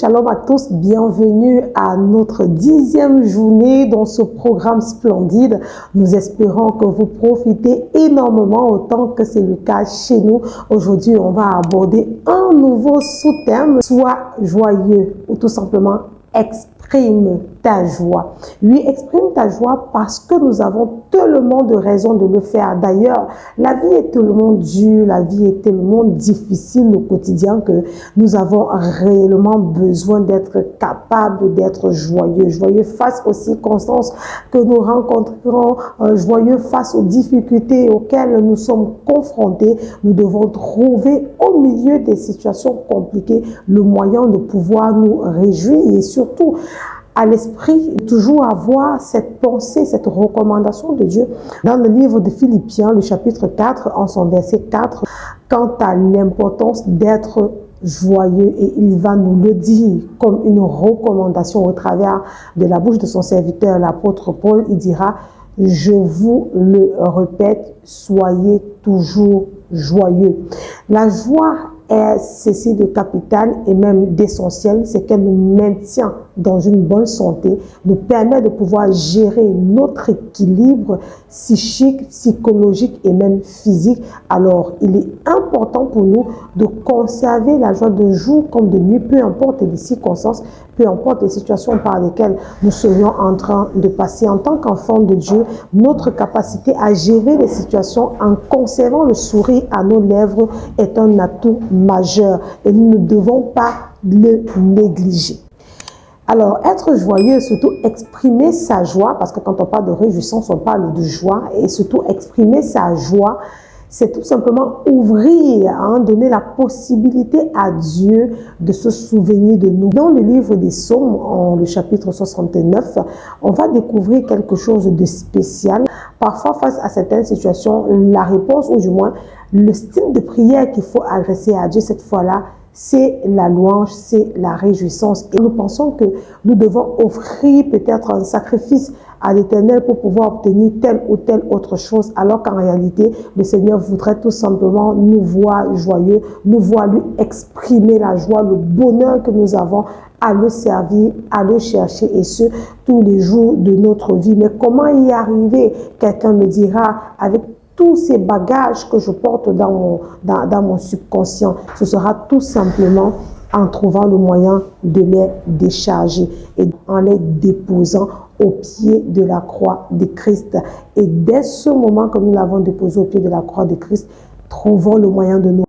Shalom à tous, bienvenue à notre 10e journée dans ce programme splendide. Nous espérons que vous profitez énormément autant que c'est le cas chez nous. Aujourd'hui, on va aborder un nouveau sous-thème, sois joyeux ou tout simplement exprime ta joie. Oui, exprime ta joie parce que nous avons tellement de raisons de le faire. D'ailleurs, la vie est tellement dure, la vie est tellement difficile au quotidien que nous avons réellement besoin d'être capables d'être joyeux. Joyeux face aux circonstances que nous rencontrons, joyeux face aux difficultés auxquelles nous sommes confrontés. Nous devons trouver au milieu des situations compliquées le moyen de pouvoir nous réjouir et surtout à l'esprit, toujours avoir cette pensée, cette recommandation de Dieu. Dans le livre de Philippiens, le chapitre 4, en son verset 4, quant à l'importance d'être joyeux, et il va nous le dire comme une recommandation au travers de la bouche de son serviteur, l'apôtre Paul, il dira « Je vous le répète, soyez toujours joyeux ». La joie est ceci de capital et même d'essentiel, c'est qu'elle nous maintient dans une bonne santé, nous permet de pouvoir gérer notre équilibre psychique, psychologique et même physique. Alors, il est important pour nous de conserver la joie de jour comme de nuit, peu importe les circonstances, peu importe les situations par lesquelles nous serions en train de passer. En tant qu'enfant de Dieu, notre capacité à gérer les situations en conservant le sourire à nos lèvres est un atout majeur et nous ne devons pas le négliger. Alors, être joyeux, surtout exprimer sa joie, parce que quand on parle de réjouissance, on parle de joie, et surtout exprimer sa joie, c'est tout simplement ouvrir, donner la possibilité à Dieu de se souvenir de nous. Dans le livre des Psaumes, en le chapitre 69, on va découvrir quelque chose de spécial. Parfois, face à certaines situations, la réponse, ou du moins le style de prière qu'il faut adresser à Dieu cette fois-là, c'est la louange, c'est la réjouissance. Et nous pensons que nous devons offrir peut-être un sacrifice à l'Éternel pour pouvoir obtenir telle ou telle autre chose, alors qu'en réalité, le Seigneur voudrait tout simplement nous voir joyeux, nous voir lui exprimer la joie, le bonheur que nous avons à le servir, à le chercher, et ce, tous les jours de notre vie. Mais comment y arriver? Quelqu'un me dira, avec tous ces bagages que je porte dans mon subconscient, ce sera tout simplement en trouvant le moyen de les décharger et en les déposant au pied de la croix de Christ. Et dès ce moment que nous l'avons déposé au pied de la croix de Christ, trouvons le moyen de nous